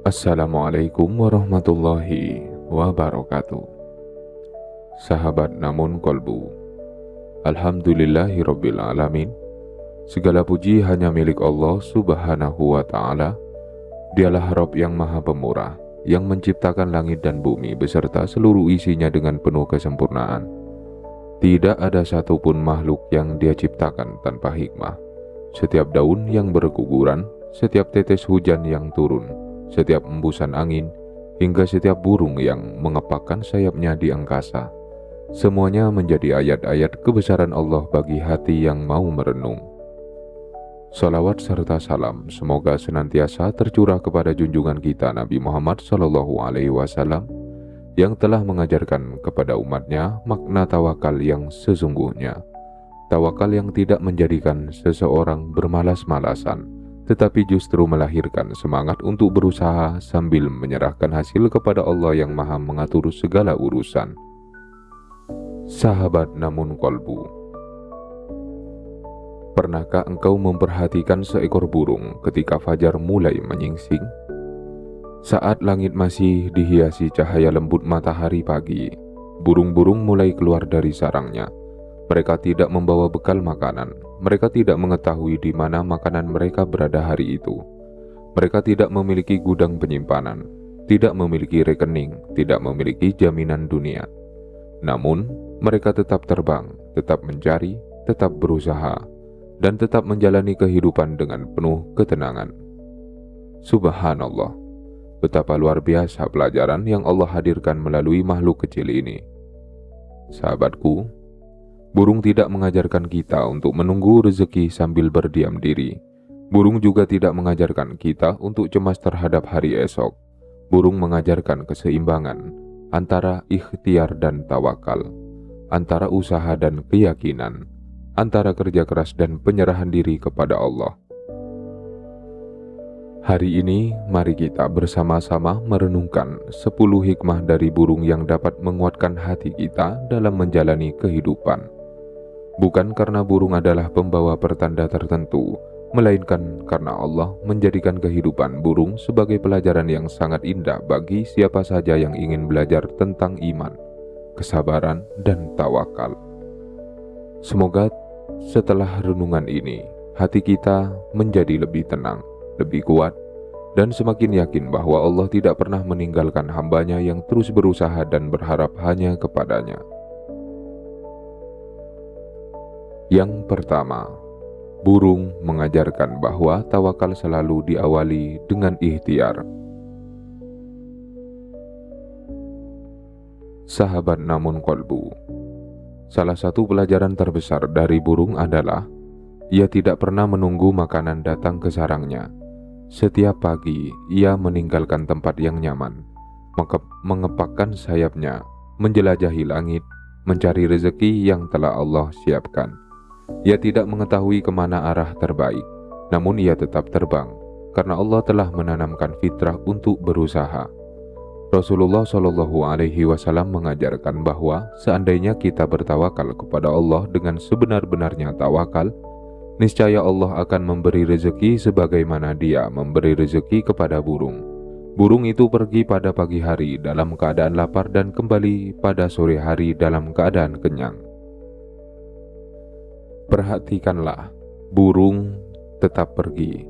Assalamualaikum warahmatullahi wabarakatuh. Sahabat namun kolbu, Alhamdulillahirabbil alamin. Segala puji hanya milik Allah subhanahu wa ta'ala. Dialah Rabb yang maha pemurah, yang menciptakan langit dan bumi beserta seluruh isinya dengan penuh kesempurnaan. Tidak ada satupun makhluk yang Dia ciptakan tanpa hikmah. Setiap daun yang berguguran, setiap tetes hujan yang turun, setiap embusan angin, hingga setiap burung yang mengepakkan sayapnya di angkasa, semuanya menjadi ayat-ayat kebesaran Allah bagi hati yang mau merenung. Salawat serta salam semoga senantiasa tercurah kepada junjungan kita Nabi Muhammad SAW, yang telah mengajarkan kepada umatnya makna tawakal yang sesungguhnya. Tawakal yang tidak menjadikan seseorang bermalas-malasan, tetapi justru melahirkan semangat untuk berusaha sambil menyerahkan hasil kepada Allah yang maha mengatur segala urusan. Sahabat namun kolbu, pernahkah engkau memperhatikan seekor burung ketika fajar mulai menyingsing? Saat langit masih dihiasi cahaya lembut matahari pagi, burung-burung mulai keluar dari sarangnya. Mereka tidak membawa bekal makanan. Mereka tidak mengetahui di mana makanan mereka berada hari itu. Mereka tidak memiliki gudang penyimpanan, tidak memiliki rekening, tidak memiliki jaminan dunia. Namun, mereka tetap terbang, tetap mencari, tetap berusaha, dan tetap menjalani kehidupan dengan penuh ketenangan. Subhanallah, betapa luar biasa pelajaran yang Allah hadirkan melalui makhluk kecil ini. Sahabatku, burung tidak mengajarkan kita untuk menunggu rezeki sambil berdiam diri. Burung juga tidak mengajarkan kita untuk cemas terhadap hari esok. Burung mengajarkan keseimbangan antara ikhtiar dan tawakal, antara usaha dan keyakinan, antara kerja keras dan penyerahan diri kepada Allah. Hari ini, mari kita bersama-sama merenungkan 10 hikmah dari burung yang dapat menguatkan hati kita dalam menjalani kehidupan. Bukan karena burung adalah pembawa pertanda tertentu, melainkan karena Allah menjadikan kehidupan burung sebagai pelajaran yang sangat indah bagi siapa saja yang ingin belajar tentang iman, kesabaran, dan tawakal. Semoga setelah renungan ini, hati kita menjadi lebih tenang, lebih kuat, dan semakin yakin bahwa Allah tidak pernah meninggalkan hamba-Nya yang terus berusaha dan berharap hanya kepadanya. Yang pertama, burung mengajarkan bahwa tawakal selalu diawali dengan ikhtiar. Sahabat namun kolbu, salah satu pelajaran terbesar dari burung adalah ia tidak pernah menunggu makanan datang ke sarangnya. Setiap pagi, ia meninggalkan tempat yang nyaman, mengepakkan sayapnya, menjelajahi langit, mencari rezeki yang telah Allah siapkan. Ia tidak mengetahui kemana arah terbaik, namun ia tetap terbang, karena Allah telah menanamkan fitrah untuk berusaha. Rasulullah SAW mengajarkan bahwa seandainya kita bertawakal kepada Allah dengan sebenar-benarnya tawakal, niscaya Allah akan memberi rezeki sebagaimana Dia memberi rezeki kepada burung. Burung itu pergi pada pagi hari dalam keadaan lapar dan kembali pada sore hari dalam keadaan kenyang. Perhatikanlah, burung tetap pergi,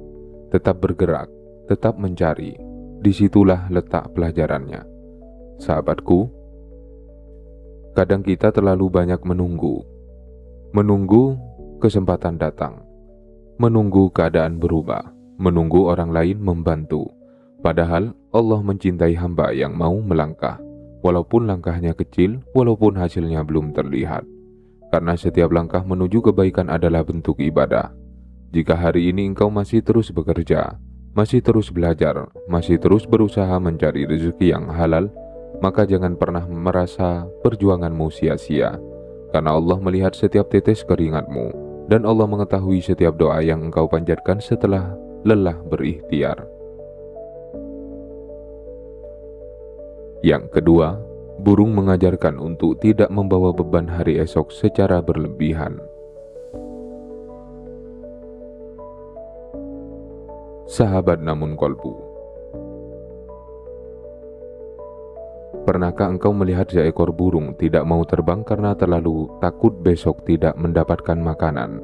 tetap bergerak, tetap mencari. Disitulah letak pelajarannya. Sahabatku, kadang kita terlalu banyak menunggu kesempatan datang, menunggu keadaan berubah, menunggu orang lain membantu. Padahal Allah mencintai hamba yang mau melangkah, walaupun langkahnya kecil, walaupun hasilnya belum terlihat. Karena setiap langkah menuju kebaikan adalah bentuk ibadah. Jika hari ini engkau masih terus bekerja, masih terus belajar, masih terus berusaha mencari rezeki yang halal, maka jangan pernah merasa perjuanganmu sia-sia. Karena Allah melihat setiap tetes keringatmu, dan Allah mengetahui setiap doa yang engkau panjatkan setelah lelah berikhtiar. Yang kedua, burung mengajarkan untuk tidak membawa beban hari esok secara berlebihan. Sahabat namun kolbu, Pernahkah engkau melihat seekor burung tidak mau terbang karena terlalu takut besok tidak mendapatkan makanan?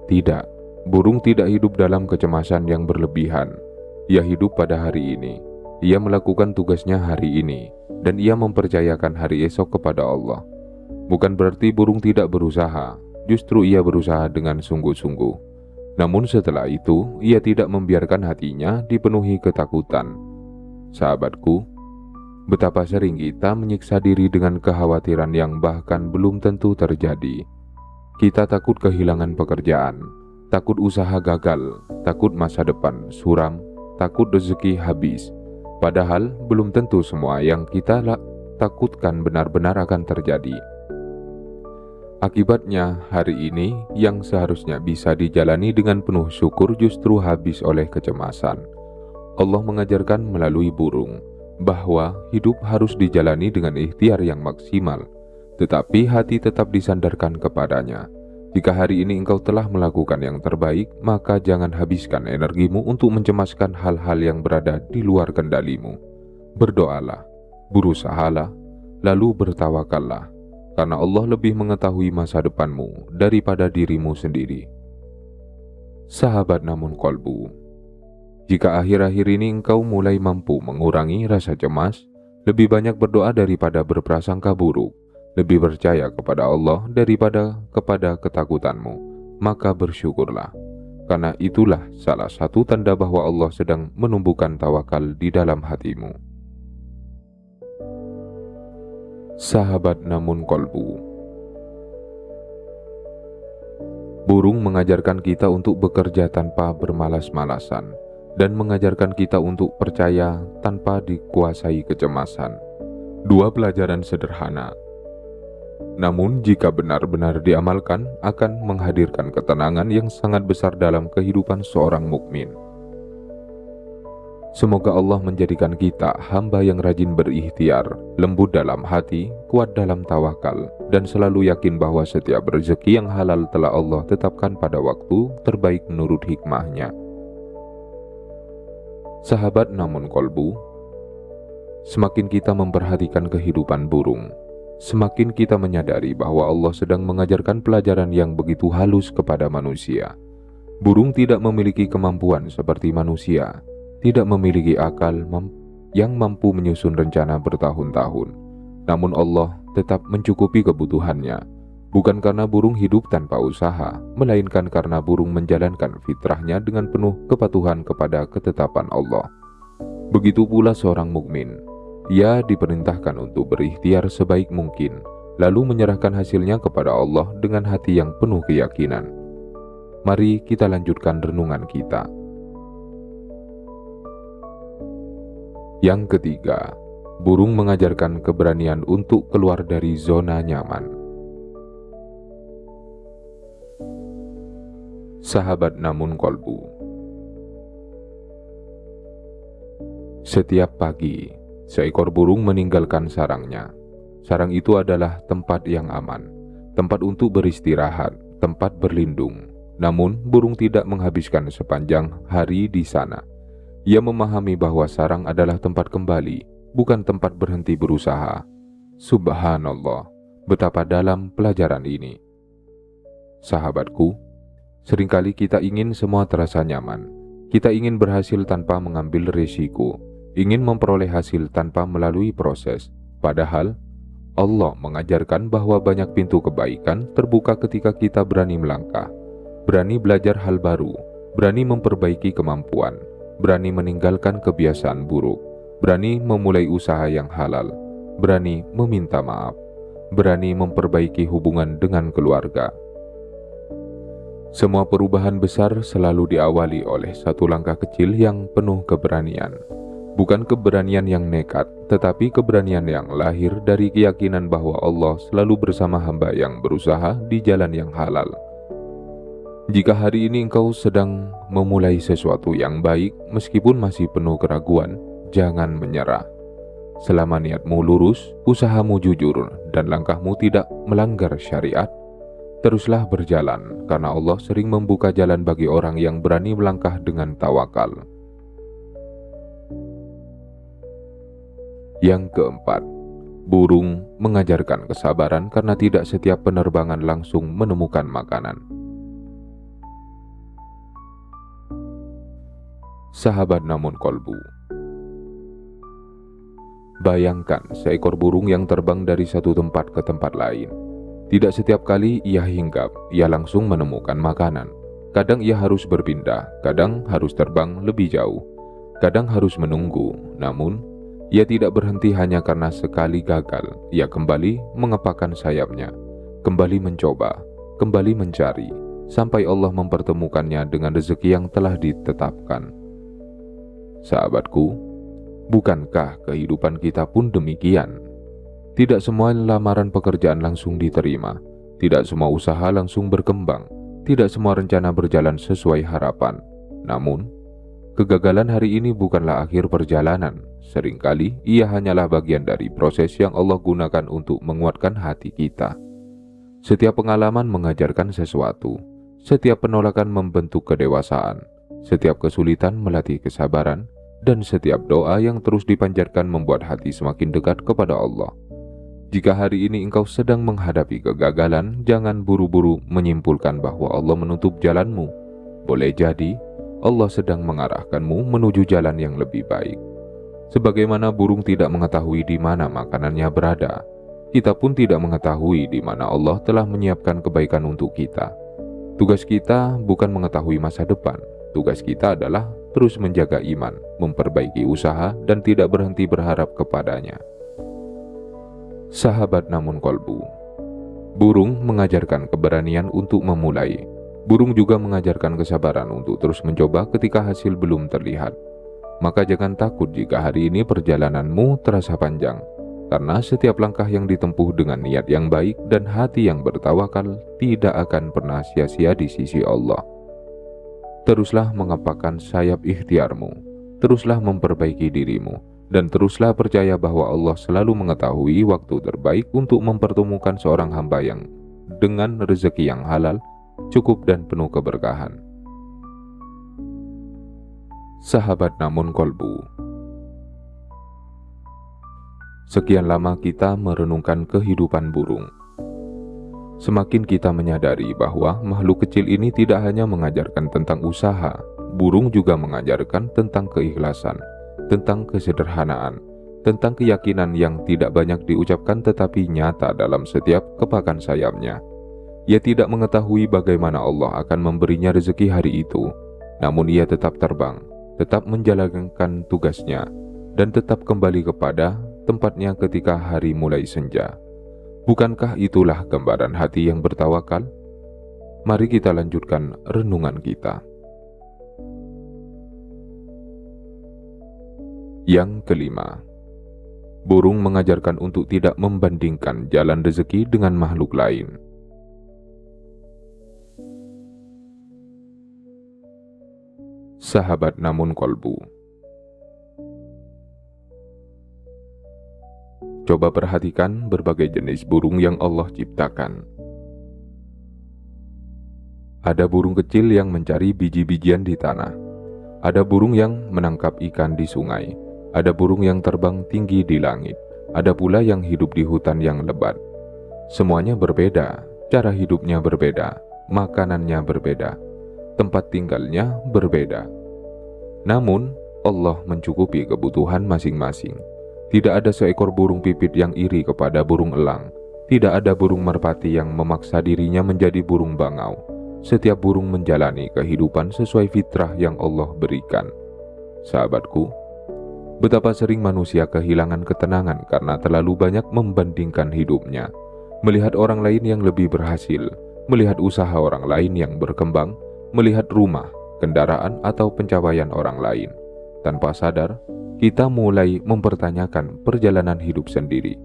Tidak, burung tidak hidup dalam kecemasan yang berlebihan. Ia hidup pada hari ini. Ia melakukan tugasnya hari ini, dan ia mempercayakan hari esok kepada Allah. Bukan berarti burung tidak berusaha, justru ia berusaha dengan sungguh-sungguh. Namun setelah itu, ia tidak membiarkan hatinya dipenuhi ketakutan. Sahabatku, betapa sering kita menyiksa diri dengan kekhawatiran yang bahkan belum tentu terjadi. Kita takut kehilangan pekerjaan, takut usaha gagal, takut masa depan suram, takut rezeki habis. Padahal belum tentu semua yang kita takutkan benar-benar akan terjadi. Akibatnya, hari ini yang seharusnya bisa dijalani dengan penuh syukur justru habis oleh kecemasan. Allah mengajarkan melalui burung bahwa hidup harus dijalani dengan ikhtiar yang maksimal, tetapi hati tetap disandarkan kepadanya. Jika hari ini engkau telah melakukan yang terbaik, maka jangan habiskan energimu untuk mencemaskan hal-hal yang berada di luar kendalimu. Berdoalah, berusahalah, lalu bertawakallah, karena Allah lebih mengetahui masa depanmu daripada dirimu sendiri. Sahabat namun kolbu, jika akhir-akhir ini engkau mulai mampu mengurangi rasa cemas, lebih banyak berdoa daripada berprasangka buruk, lebih percaya kepada Allah daripada kepada ketakutanmu, maka bersyukurlah. Karena itulah salah satu tanda bahwa Allah sedang menumbuhkan tawakal di dalam hatimu. Sahabat namun kolbu, burung mengajarkan kita untuk bekerja tanpa bermalas-malasan dan mengajarkan kita untuk percaya tanpa dikuasai kecemasan. Dua pelajaran sederhana, namun jika benar-benar diamalkan akan menghadirkan ketenangan yang sangat besar dalam kehidupan seorang mukmin. Semoga Allah menjadikan kita hamba yang rajin berikhtiar, lembut dalam hati, kuat dalam tawakal, dan selalu yakin bahwa setiap rezeki yang halal telah Allah tetapkan pada waktu terbaik menurut hikmahnya. Sahabat namun kolbu, semakin kita memperhatikan kehidupan burung, semakin kita menyadari bahwa Allah sedang mengajarkan pelajaran yang begitu halus kepada manusia. Burung tidak memiliki kemampuan seperti manusia, tidak memiliki akal yang mampu menyusun rencana bertahun-tahun. Namun Allah tetap mencukupi kebutuhannya, bukan karena burung hidup tanpa usaha, melainkan karena burung menjalankan fitrahnya dengan penuh kepatuhan kepada ketetapan Allah. Begitu pula seorang mukmin, ia diperintahkan untuk berikhtiar sebaik mungkin, lalu menyerahkan hasilnya kepada Allah dengan hati yang penuh keyakinan. Mari kita lanjutkan renungan kita. Yang ketiga, burung mengajarkan keberanian untuk keluar dari zona nyaman. Sahabat namun kolbu, setiap pagi, seekor burung meninggalkan sarangnya. Sarang itu adalah tempat yang aman, tempat untuk beristirahat, tempat berlindung. Namun, burung tidak menghabiskan sepanjang hari di sana. Ia memahami bahwa sarang adalah tempat kembali, bukan tempat berhenti berusaha. Subhanallah, betapa dalam pelajaran ini. Sahabatku, seringkali kita ingin semua terasa nyaman. Kita ingin berhasil tanpa mengambil risiko, ingin memperoleh hasil tanpa melalui proses. Padahal, Allah mengajarkan bahwa banyak pintu kebaikan terbuka ketika kita berani melangkah, berani belajar hal baru, berani memperbaiki kemampuan, berani meninggalkan kebiasaan buruk, berani memulai usaha yang halal, berani meminta maaf, berani memperbaiki hubungan dengan keluarga. Semua perubahan besar selalu diawali oleh satu langkah kecil yang penuh keberanian. Bukan keberanian yang nekat, tetapi keberanian yang lahir dari keyakinan bahwa Allah selalu bersama hamba yang berusaha di jalan yang halal. Jika hari ini engkau sedang memulai sesuatu yang baik, meskipun masih penuh keraguan, jangan menyerah. Selama niatmu lurus, usahamu jujur, dan langkahmu tidak melanggar syariat, teruslah berjalan, karena Allah sering membuka jalan bagi orang yang berani melangkah dengan tawakal. Yang keempat, burung mengajarkan kesabaran karena tidak setiap penerbangan langsung menemukan makanan. Sahabat namun kolbu, bayangkan seekor burung yang terbang dari satu tempat ke tempat lain. Tidak setiap kali ia hinggap, ia langsung menemukan makanan. Kadang ia harus berpindah, kadang harus terbang lebih jauh, kadang harus menunggu. Namun, ia tidak berhenti hanya karena sekali gagal. Ia kembali mengepakkan sayapnya, kembali mencoba, kembali mencari, sampai Allah mempertemukannya dengan rezeki yang telah ditetapkan. Sahabatku, bukankah kehidupan kita pun demikian? Tidak semua lamaran pekerjaan langsung diterima, tidak semua usaha langsung berkembang, tidak semua rencana berjalan sesuai harapan. Namun, kegagalan hari ini bukanlah akhir perjalanan. Seringkali ia hanyalah bagian dari proses yang Allah gunakan untuk menguatkan hati kita. Setiap pengalaman mengajarkan sesuatu, setiap penolakan membentuk kedewasaan, setiap kesulitan melatih kesabaran, dan setiap doa yang terus dipanjatkan membuat hati semakin dekat kepada Allah. Jika hari ini engkau sedang menghadapi kegagalan, jangan buru-buru menyimpulkan bahwa Allah menutup jalanmu. Boleh jadi Allah sedang mengarahkanmu menuju jalan yang lebih baik. Sebagaimana burung tidak mengetahui di mana makanannya berada, kita pun tidak mengetahui di mana Allah telah menyiapkan kebaikan untuk kita. Tugas kita bukan mengetahui masa depan. Tugas kita adalah terus menjaga iman, memperbaiki usaha, dan tidak berhenti berharap kepadanya. Sahabat namun kolbu, burung mengajarkan keberanian untuk memulai. Burung juga mengajarkan kesabaran untuk terus mencoba ketika hasil belum terlihat. Maka jangan takut jika hari ini perjalananmu terasa panjang, karena setiap langkah yang ditempuh dengan niat yang baik dan hati yang bertawakal tidak akan pernah sia-sia di sisi Allah. Teruslah mengepakkan sayap ikhtiarmu, teruslah memperbaiki dirimu, dan teruslah percaya bahwa Allah selalu mengetahui waktu terbaik untuk mempertemukan seorang hamba yang dengan rezeki yang halal, cukup dan penuh keberkahan. Sahabat namun kolbu, sekian lama kita merenungkan kehidupan burung. Semakin kita menyadari bahwa makhluk kecil ini tidak hanya mengajarkan tentang usaha, burung juga mengajarkan tentang keikhlasan, tentang kesederhanaan, tentang keyakinan yang tidak banyak diucapkan tetapi nyata dalam setiap kepakan sayapnya. Ia tidak mengetahui bagaimana Allah akan memberinya rezeki hari itu, namun ia tetap terbang, tetap menjalankan tugasnya, dan tetap kembali kepada tempatnya ketika hari mulai senja. Bukankah itulah gambaran hati yang bertawakal? Mari kita lanjutkan renungan kita. Yang kelima, burung mengajarkan untuk tidak membandingkan jalan rezeki dengan makhluk lain. Sahabat namun kolbu, coba perhatikan berbagai jenis burung yang Allah ciptakan. Ada burung kecil yang mencari biji-bijian di tanah. Ada burung yang menangkap ikan di sungai. Ada burung yang terbang tinggi di langit. Ada pula yang hidup di hutan yang lebat. Semuanya berbeda, cara hidupnya berbeda, makanannya berbeda, tempat tinggalnya berbeda. Namun, Allah mencukupi kebutuhan masing-masing. Tidak ada seekor burung pipit yang iri kepada burung elang. Tidak ada burung merpati yang memaksa dirinya menjadi burung bangau. Setiap burung menjalani kehidupan sesuai fitrah yang Allah berikan. Sahabatku, betapa sering manusia kehilangan ketenangan karena terlalu banyak membandingkan hidupnya. Melihat orang lain yang lebih berhasil, melihat usaha orang lain yang berkembang, melihat rumah, kendaraan, atau pencapaian orang lain. Tanpa sadar, kita mulai mempertanyakan perjalanan hidup sendiri.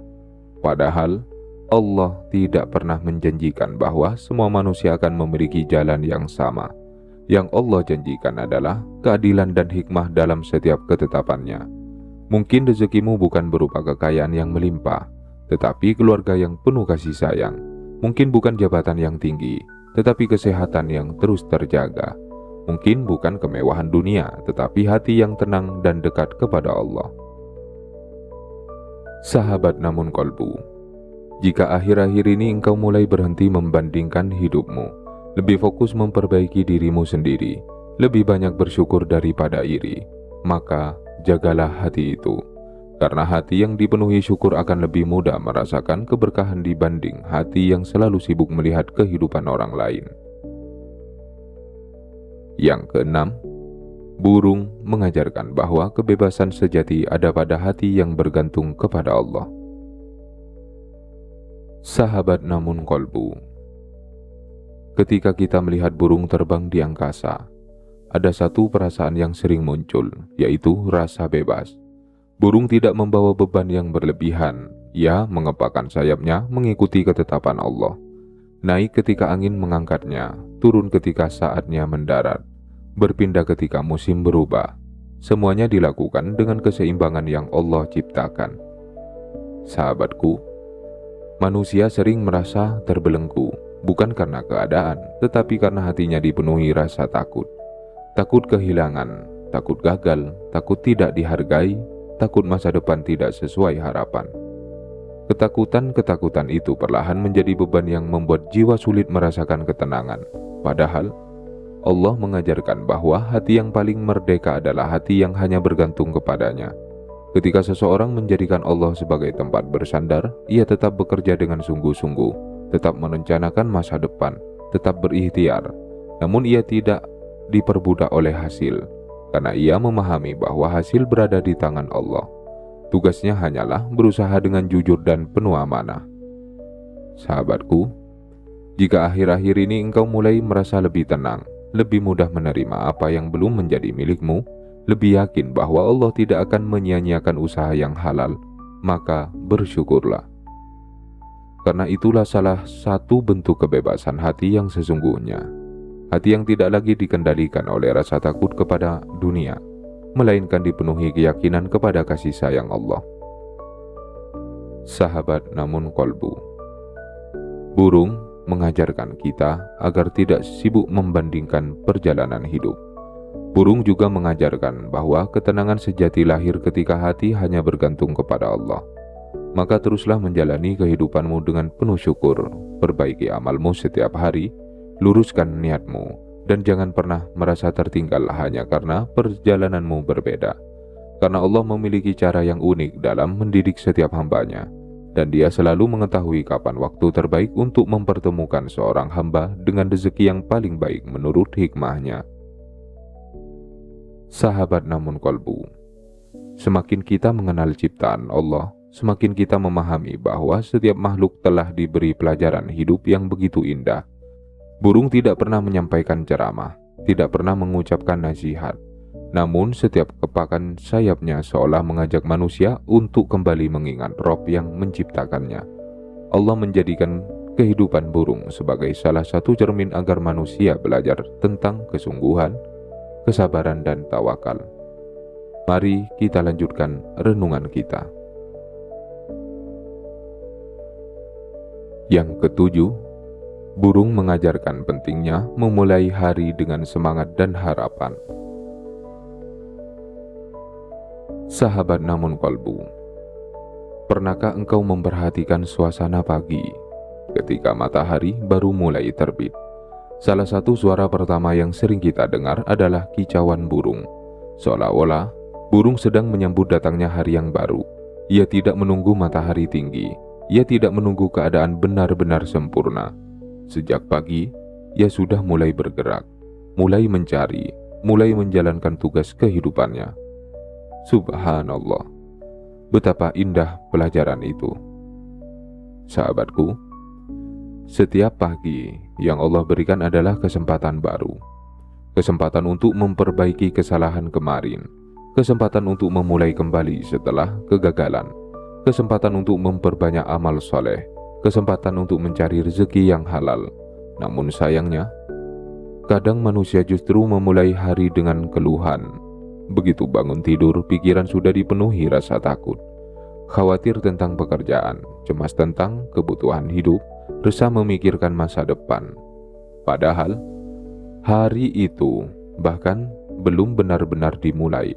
Padahal, Allah tidak pernah menjanjikan bahwa semua manusia akan memiliki jalan yang sama. Yang Allah janjikan adalah keadilan dan hikmah dalam setiap ketetapannya. Mungkin rezekimu bukan berupa kekayaan yang melimpah, tetapi keluarga yang penuh kasih sayang. Mungkin bukan jabatan yang tinggi, tetapi kesehatan yang terus terjaga. Mungkin bukan kemewahan dunia, tetapi hati yang tenang dan dekat kepada Allah. Sahabat namun kolbu, jika akhir-akhir ini engkau mulai berhenti membandingkan hidupmu, lebih fokus memperbaiki dirimu sendiri, lebih banyak bersyukur daripada iri, maka jagalah hati itu. Karena hati yang dipenuhi syukur akan lebih mudah merasakan keberkahan dibanding hati yang selalu sibuk melihat kehidupan orang lain. Yang keenam, burung mengajarkan bahwa kebebasan sejati ada pada hati yang bergantung kepada Allah. Sahabat namun kolbu, ketika kita melihat burung terbang di angkasa, ada satu perasaan yang sering muncul, yaitu rasa bebas. Burung tidak membawa beban yang berlebihan. Ia mengepakkan sayapnya mengikuti ketetapan Allah. Naik ketika angin mengangkatnya, turun ketika saatnya mendarat, berpindah ketika musim berubah. Semuanya dilakukan dengan keseimbangan yang Allah ciptakan. Sahabatku, manusia sering merasa terbelenggu, bukan karena keadaan, tetapi karena hatinya dipenuhi rasa takut. Takut kehilangan, takut gagal, takut tidak dihargai, takut masa depan tidak sesuai harapan. Ketakutan-ketakutan itu perlahan menjadi beban yang membuat jiwa sulit merasakan ketenangan. Padahal, Allah mengajarkan bahwa hati yang paling merdeka adalah hati yang hanya bergantung kepadanya. Ketika seseorang menjadikan Allah sebagai tempat bersandar, ia tetap bekerja dengan sungguh-sungguh, tetap merencanakan masa depan, tetap berikhtiar. Namun ia tidak diperbudak oleh hasil, karena ia memahami bahwa hasil berada di tangan Allah. Tugasnya hanyalah berusaha dengan jujur dan penuh amanah. Sahabatku, jika akhir-akhir ini engkau mulai merasa lebih tenang, lebih mudah menerima apa yang belum menjadi milikmu, lebih yakin bahwa Allah tidak akan menyia-nyiakan usaha yang halal, maka bersyukurlah. Karena itulah salah satu bentuk kebebasan hati yang sesungguhnya. Hati yang tidak lagi dikendalikan oleh rasa takut kepada dunia, melainkan dipenuhi keyakinan kepada kasih sayang Allah. Sahabat namun kolbu, burung mengajarkan kita agar tidak sibuk membandingkan perjalanan hidup. Burung juga mengajarkan bahwa ketenangan sejati lahir ketika hati hanya bergantung kepada Allah. Maka teruslah menjalani kehidupanmu dengan penuh syukur, perbaiki amalmu setiap hari, luruskan niatmu, dan jangan pernah merasa tertinggal hanya karena perjalananmu berbeda. Karena Allah memiliki cara yang unik dalam mendidik setiap hambanya, dan Dia selalu mengetahui kapan waktu terbaik untuk mempertemukan seorang hamba dengan rezeki yang paling baik menurut hikmahnya. Sahabat namun kolbu, semakin kita mengenal ciptaan Allah, semakin kita memahami bahwa setiap makhluk telah diberi pelajaran hidup yang begitu indah. Burung tidak pernah menyampaikan ceramah, tidak pernah mengucapkan nasihat. Namun setiap kepakan sayapnya seolah mengajak manusia untuk kembali mengingat Rob yang menciptakannya. Allah menjadikan kehidupan burung sebagai salah satu cermin agar manusia belajar tentang kesungguhan, kesabaran, dan tawakal. Mari kita lanjutkan renungan kita. Yang ketujuh, burung mengajarkan pentingnya memulai hari dengan semangat dan harapan. Sahabat namun kolbu, pernahkah engkau memperhatikan suasana pagi ketika matahari baru mulai terbit? Salah satu suara pertama yang sering kita dengar adalah kicauan burung. Seolah-olah burung sedang menyambut datangnya hari yang baru. Ia tidak menunggu matahari tinggi, ia tidak menunggu keadaan benar-benar sempurna. Sejak pagi, ia sudah mulai bergerak, mulai mencari, mulai menjalankan tugas kehidupannya. Subhanallah, betapa indah pelajaran itu. Sahabatku, setiap pagi yang Allah berikan adalah kesempatan baru. Kesempatan untuk memperbaiki kesalahan kemarin, kesempatan untuk memulai kembali setelah kegagalan, kesempatan untuk memperbanyak amal soleh, kesempatan untuk mencari rezeki yang halal. Namun sayangnya, kadang manusia justru memulai hari dengan keluhan. Begitu bangun tidur, pikiran sudah dipenuhi rasa takut, khawatir tentang pekerjaan, cemas tentang kebutuhan hidup, resah memikirkan masa depan. Padahal, hari itu bahkan belum benar-benar dimulai.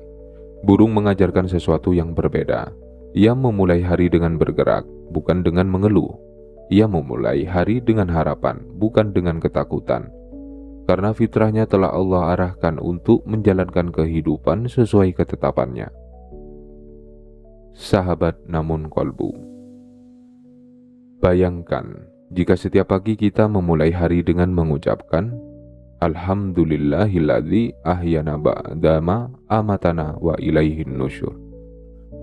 Burung mengajarkan sesuatu yang berbeda. Ia memulai hari dengan bergerak, bukan dengan mengeluh. Ia memulai hari dengan harapan, bukan dengan ketakutan. Karena fitrahnya telah Allah arahkan untuk menjalankan kehidupan sesuai ketetapannya. Sahabat namun kolbu. Bayangkan, jika setiap pagi kita memulai hari dengan mengucapkan Alhamdulillahilladzi ahyana ba'dama amatana wa ilaihin nusyur.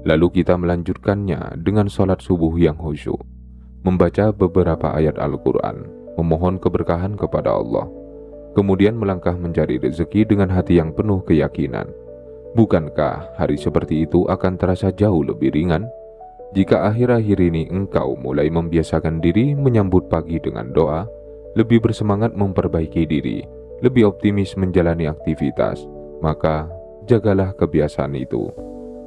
Lalu kita melanjutkannya dengan sholat subuh yang khusyuk, membaca beberapa ayat Al-Quran, memohon keberkahan kepada Allah, kemudian melangkah mencari rezeki dengan hati yang penuh keyakinan. Bukankah hari seperti itu akan terasa jauh lebih ringan? Jika akhir-akhir ini engkau mulai membiasakan diri menyambut pagi dengan doa, lebih bersemangat memperbaiki diri, lebih optimis menjalani aktivitas, maka jagalah kebiasaan itu.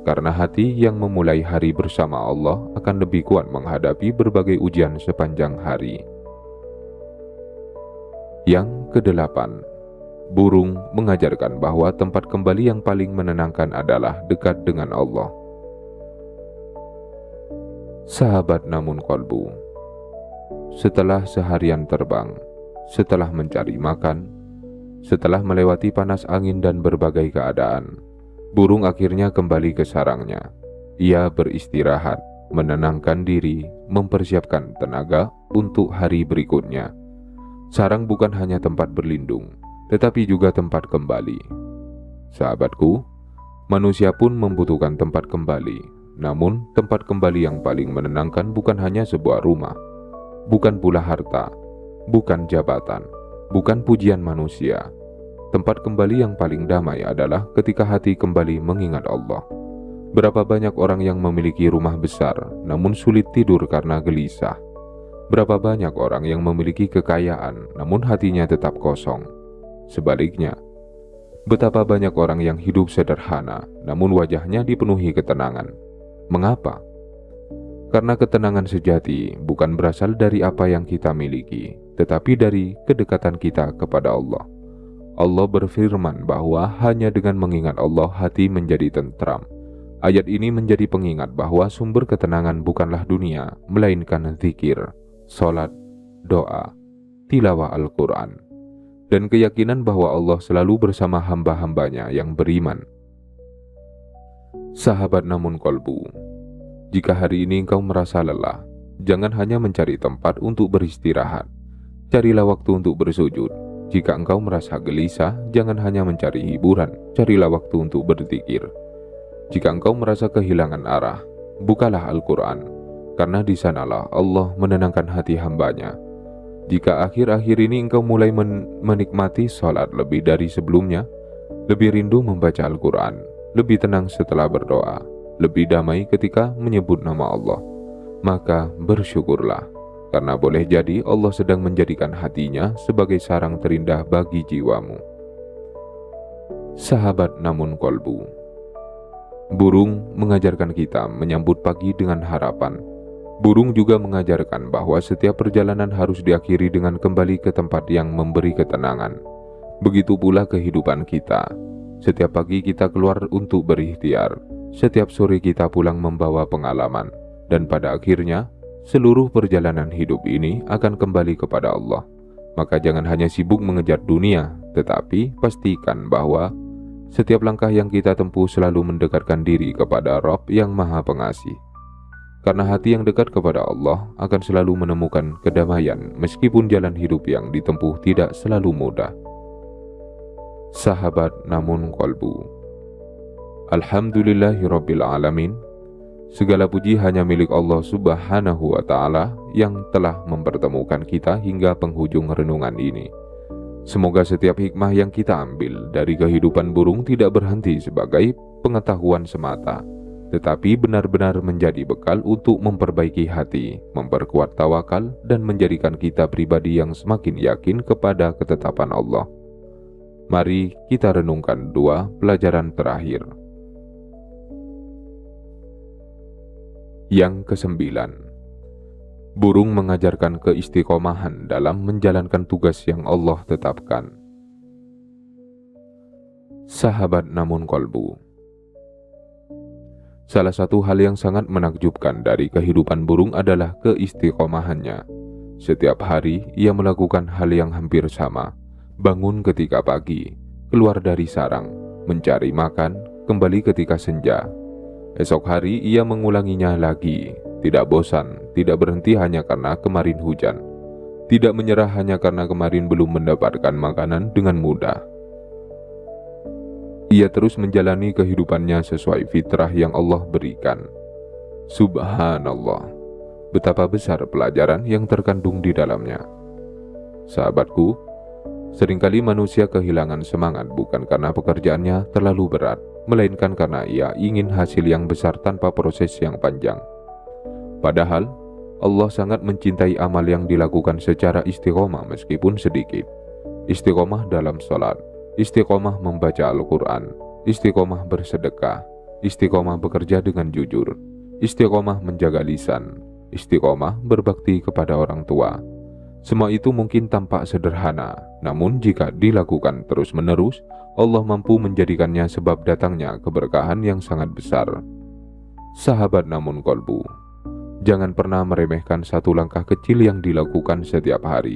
Karena hati yang memulai hari bersama Allah akan lebih kuat menghadapi berbagai ujian sepanjang hari. Yang kedelapan, burung mengajarkan bahwa tempat kembali yang paling menenangkan adalah dekat dengan Allah. Sahabat namun kolbu, setelah seharian terbang, setelah mencari makan, setelah melewati panas angin dan berbagai keadaan, burung akhirnya kembali ke sarangnya. Ia beristirahat, menenangkan diri, mempersiapkan tenaga untuk hari berikutnya. Sarang bukan hanya tempat berlindung, tetapi juga tempat kembali. Sahabatku, manusia pun membutuhkan tempat kembali. Namun, tempat kembali yang paling menenangkan bukan hanya sebuah rumah, bukan pula harta, bukan jabatan, bukan pujian manusia. Tempat kembali yang paling damai adalah ketika hati kembali mengingat Allah. Berapa banyak orang yang memiliki rumah besar, namun sulit tidur karena gelisah. Berapa banyak orang yang memiliki kekayaan, namun hatinya tetap kosong. Sebaliknya, betapa banyak orang yang hidup sederhana, namun wajahnya dipenuhi ketenangan. Mengapa? Karena ketenangan sejati bukan berasal dari apa yang kita miliki, tetapi dari kedekatan kita kepada Allah. Allah berfirman bahwa hanya dengan mengingat Allah hati menjadi tentram. Ayat ini menjadi pengingat bahwa sumber ketenangan bukanlah dunia, melainkan zikir, salat, doa, tilawah Al-Quran, dan keyakinan bahwa Allah selalu bersama hamba-hambanya yang beriman. Sahabat namun kolbu, jika hari ini engkau merasa lelah, jangan hanya mencari tempat untuk beristirahat. Carilah waktu untuk bersujud. Jika engkau merasa gelisah, jangan hanya mencari hiburan, carilah waktu untuk berzikir. Jika engkau merasa kehilangan arah, bukalah Al-Quran, karena di sanalah Allah menenangkan hati hambanya. Jika akhir-akhir ini engkau mulai menikmati sholat lebih dari sebelumnya, lebih rindu membaca Al-Quran, lebih tenang setelah berdoa, lebih damai ketika menyebut nama Allah, maka bersyukurlah, karena boleh jadi Allah sedang menjadikan hatinya sebagai sarang terindah bagi jiwamu. Sahabat namun kolbu, burung mengajarkan kita menyambut pagi dengan harapan. Burung juga mengajarkan bahwa setiap perjalanan harus diakhiri dengan kembali ke tempat yang memberi ketenangan. Begitu pula kehidupan kita. Setiap pagi kita keluar untuk berikhtiar, setiap sore kita pulang membawa pengalaman, dan pada akhirnya seluruh perjalanan hidup ini akan kembali kepada Allah. Maka jangan hanya sibuk mengejar dunia, tetapi pastikan bahwa setiap langkah yang kita tempuh selalu mendekatkan diri kepada Rabb yang Maha Pengasih. Karena hati yang dekat kepada Allah akan selalu menemukan kedamaian meskipun jalan hidup yang ditempuh tidak selalu mudah. Sahabat namun kolbu, Alhamdulillahirabbil alamin. Segala puji hanya milik Allah Subhanahu wa Ta'ala yang telah mempertemukan kita hingga penghujung renungan ini. Semoga setiap hikmah yang kita ambil dari kehidupan burung tidak berhenti sebagai pengetahuan semata, tetapi benar-benar menjadi bekal untuk memperbaiki hati, memperkuat tawakal, dan menjadikan kita pribadi yang semakin yakin kepada ketetapan Allah. Mari kita renungkan dua pelajaran terakhir. Yang kesembilan, burung mengajarkan keistiqomahan dalam menjalankan tugas yang Allah tetapkan. Sahabat namun kolbu, Salah satu hal yang sangat menakjubkan dari kehidupan burung adalah keistiqomahannya. Setiap hari ia melakukan hal yang hampir sama. Bangun ketika pagi, keluar dari sarang, mencari makan, kembali ketika senja. Esok hari ia mengulanginya lagi, tidak bosan, tidak berhenti hanya karena kemarin hujan. Tidak menyerah hanya karena kemarin belum mendapatkan makanan dengan mudah. Ia terus menjalani kehidupannya sesuai fitrah yang Allah berikan. Subhanallah, betapa besar pelajaran yang terkandung di dalamnya. Sahabatku, seringkali manusia kehilangan semangat bukan karena pekerjaannya terlalu berat, melainkan karena ia ingin hasil yang besar tanpa proses yang panjang. Padahal, Allah sangat mencintai amal yang dilakukan secara istiqomah meskipun sedikit. Istiqomah dalam sholat, istiqomah membaca Al-Quran, istiqomah bersedekah, istiqomah bekerja dengan jujur, istiqomah menjaga lisan, istiqomah berbakti kepada orang tua. Semua itu mungkin tampak sederhana, namun jika dilakukan terus-menerus, Allah mampu menjadikannya sebab datangnya keberkahan yang sangat besar. Sahabat namun kolbu, jangan pernah meremehkan satu langkah kecil yang dilakukan setiap hari.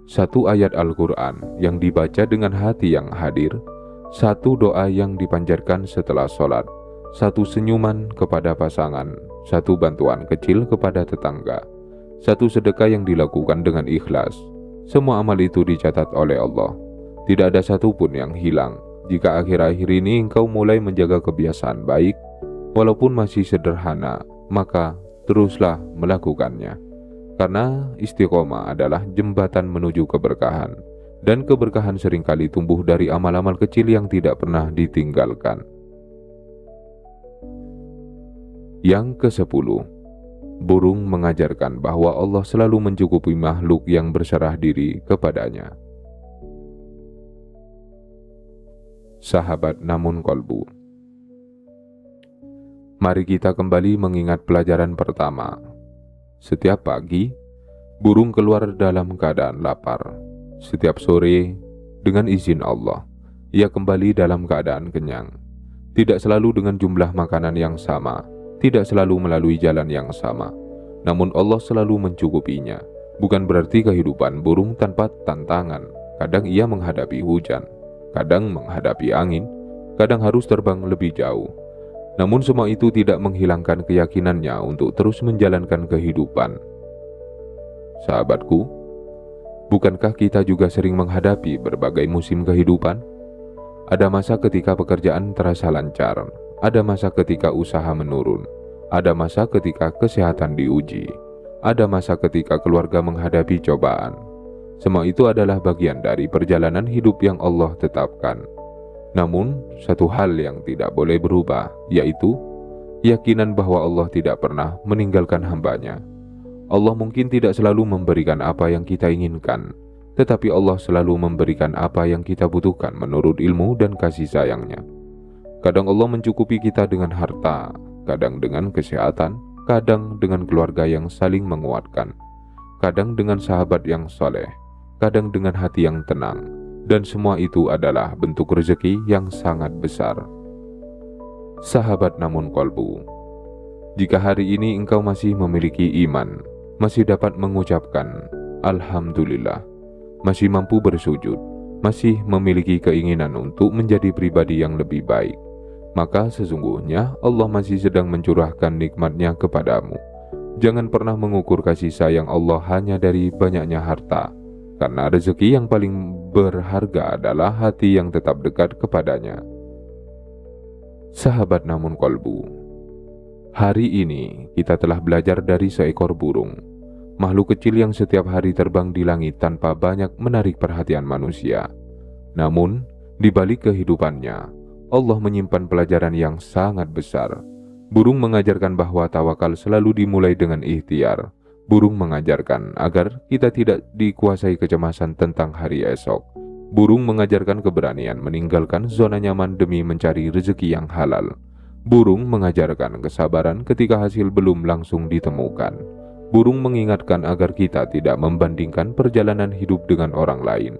Satu ayat Al-Quran yang dibaca dengan hati yang hadir, satu doa yang dipanjatkan setelah sholat, satu senyuman kepada pasangan, satu bantuan kecil kepada tetangga, satu sedekah yang dilakukan dengan ikhlas. Semua amal itu dicatat oleh Allah. Tidak ada satupun yang hilang. Jika akhir-akhir ini engkau mulai menjaga kebiasaan baik, walaupun masih sederhana, maka teruslah melakukannya. Karena istiqomah adalah jembatan menuju keberkahan, dan keberkahan seringkali tumbuh dari amal-amal kecil yang tidak pernah ditinggalkan. Yang ke-10, burung mengajarkan bahwa Allah selalu mencukupi makhluk yang berserah diri kepadanya. Sahabat namun kolbu, mari kita kembali mengingat pelajaran pertama. Setiap pagi, burung keluar dalam keadaan lapar. Setiap sore, dengan izin Allah, ia kembali dalam keadaan kenyang. Tidak selalu dengan jumlah makanan yang sama, tidak selalu melalui jalan yang sama, namun Allah selalu mencukupinya. Bukan berarti kehidupan burung tanpa tantangan. Kadang ia menghadapi hujan, kadang menghadapi angin, kadang harus terbang lebih jauh. Namun semua itu tidak menghilangkan keyakinannya untuk terus menjalankan kehidupan. Sahabatku, bukankah kita juga sering menghadapi berbagai musim kehidupan? Ada masa ketika pekerjaan terasa lancar, ada masa ketika usaha menurun, ada masa ketika kesehatan diuji, ada masa ketika keluarga menghadapi cobaan. Semua itu adalah bagian dari perjalanan hidup yang Allah tetapkan. Namun, satu hal yang tidak boleh berubah, yaitu keyakinan bahwa Allah tidak pernah meninggalkan hambanya. Allah mungkin tidak selalu memberikan apa yang kita inginkan, tetapi Allah selalu memberikan apa yang kita butuhkan menurut ilmu dan kasih sayangnya. Kadang Allah mencukupi kita dengan harta, kadang dengan kesehatan, kadang dengan keluarga yang saling menguatkan, kadang dengan sahabat yang soleh, kadang dengan hati yang tenang. Dan semua itu adalah bentuk rezeki yang sangat besar. Sahabat namun kolbu, jika hari ini engkau masih memiliki iman, masih dapat mengucapkan Alhamdulillah, masih mampu bersujud, masih memiliki keinginan untuk menjadi pribadi yang lebih baik, maka sesungguhnya Allah masih sedang mencurahkan nikmat-Nya kepadamu. Jangan pernah mengukur kasih sayang Allah hanya dari banyaknya harta, karena rezeki yang paling berharga adalah hati yang tetap dekat kepadanya. Sahabat namun kolbu, hari ini kita telah belajar dari seekor burung, makhluk kecil yang setiap hari terbang di langit tanpa banyak menarik perhatian manusia. Namun, di balik kehidupannya, Allah menyimpan pelajaran yang sangat besar. Burung mengajarkan bahwa tawakal selalu dimulai dengan ikhtiar. Burung mengajarkan agar kita tidak dikuasai kecemasan tentang hari esok. Burung mengajarkan keberanian meninggalkan zona nyaman demi mencari rezeki yang halal. Burung mengajarkan kesabaran ketika hasil belum langsung ditemukan. Burung mengingatkan agar kita tidak membandingkan perjalanan hidup dengan orang lain.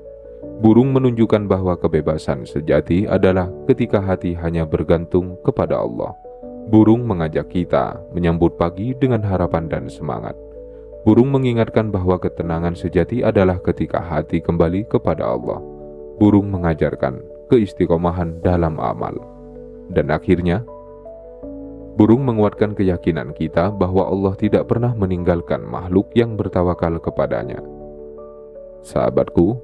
Burung menunjukkan bahwa kebebasan sejati adalah ketika hati hanya bergantung kepada Allah. Burung mengajak kita menyambut pagi dengan harapan dan semangat. Burung mengingatkan bahwa ketenangan sejati adalah ketika hati kembali kepada Allah. Burung mengajarkan keistiqomahan dalam amal. Dan akhirnya, burung menguatkan keyakinan kita bahwa Allah tidak pernah meninggalkan makhluk yang bertawakal kepadanya. Sahabatku,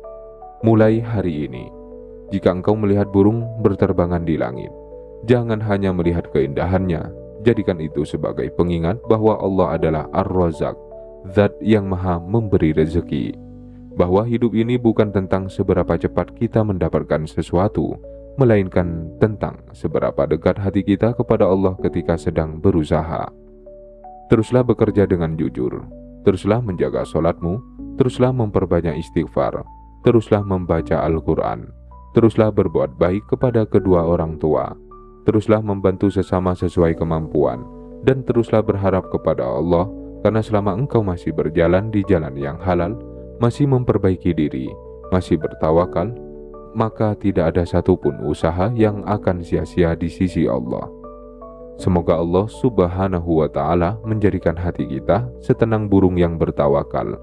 mulai hari ini, jika engkau melihat burung berterbangan di langit, jangan hanya melihat keindahannya, jadikan itu sebagai pengingat bahwa Allah adalah Ar-Razzaq, Zat yang maha memberi rezeki. Bahwa hidup ini bukan tentang seberapa cepat kita mendapatkan sesuatu, melainkan tentang seberapa dekat hati kita kepada Allah ketika sedang berusaha. Teruslah bekerja dengan jujur, teruslah menjaga sholatmu, teruslah memperbanyak istighfar, teruslah membaca Al-Quran, teruslah berbuat baik kepada kedua orang tua, teruslah membantu sesama sesuai kemampuan, dan teruslah berharap kepada Allah, karena selama engkau masih berjalan di jalan yang halal, masih memperbaiki diri, masih bertawakal, maka tidak ada satupun usaha yang akan sia-sia di sisi Allah. Semoga Allah Subhanahu wa Ta'ala menjadikan hati kita setenang burung yang bertawakal,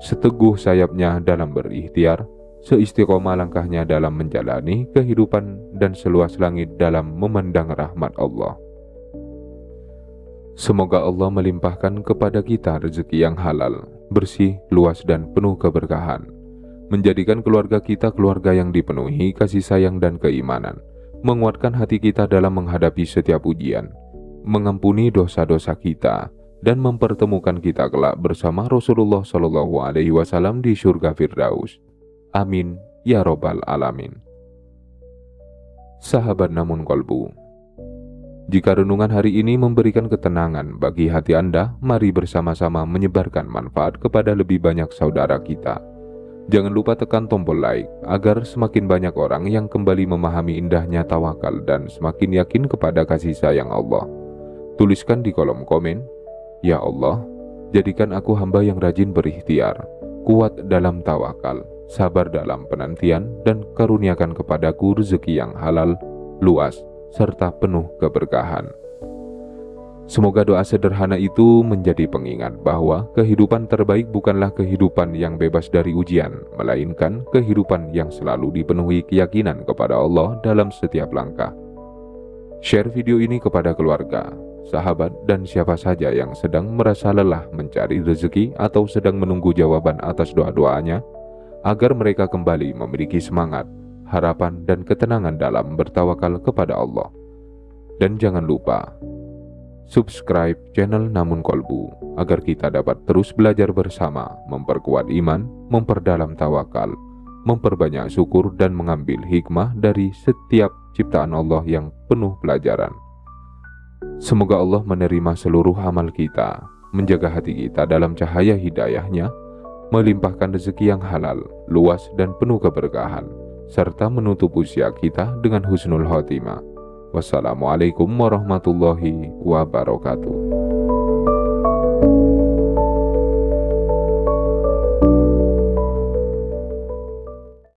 seteguh sayapnya dalam berikhtiar, seistiqomah langkahnya dalam menjalani kehidupan, dan seluas langit dalam memandang rahmat Allah. Semoga Allah melimpahkan kepada kita rezeki yang halal, bersih, luas, dan penuh keberkahan. Menjadikan keluarga kita keluarga yang dipenuhi kasih sayang dan keimanan. Menguatkan hati kita dalam menghadapi setiap ujian. Mengampuni dosa-dosa kita. Dan mempertemukan kita kelak bersama Rasulullah SAW di surga Firdaus. Amin, ya Robbal Alamin. Sahabat Namun Kolbu, jika renungan hari ini memberikan ketenangan bagi hati Anda, mari bersama-sama menyebarkan manfaat kepada lebih banyak saudara kita. Jangan lupa tekan tombol like, agar semakin banyak orang yang kembali memahami indahnya tawakal dan semakin yakin kepada kasih sayang Allah. Tuliskan di kolom komen, "Ya Allah, jadikan aku hamba yang rajin berikhtiar, kuat dalam tawakal, sabar dalam penantian, dan karuniakan kepadaku rezeki yang halal, luas, serta penuh keberkahan." Semoga doa sederhana itu menjadi pengingat bahwa kehidupan terbaik bukanlah kehidupan yang bebas dari ujian, melainkan kehidupan yang selalu dipenuhi keyakinan kepada Allah dalam setiap langkah. Share video ini kepada keluarga, sahabat, dan siapa saja yang sedang merasa lelah mencari rezeki atau sedang menunggu jawaban atas doa-doanya, agar mereka kembali memiliki semangat, harapan, dan ketenangan dalam bertawakal kepada Allah. Dan jangan lupa subscribe channel Namun Kolbu agar kita dapat terus belajar bersama, memperkuat iman, memperdalam tawakal, memperbanyak syukur, dan mengambil hikmah dari setiap ciptaan Allah yang penuh pelajaran. Semoga Allah menerima seluruh amal kita, menjaga hati kita dalam cahaya hidayahnya, melimpahkan rezeki yang halal, luas, dan penuh keberkahan, serta menutup usia kita dengan husnul khotimah. Wassalamualaikum warahmatullahi wabarakatuh.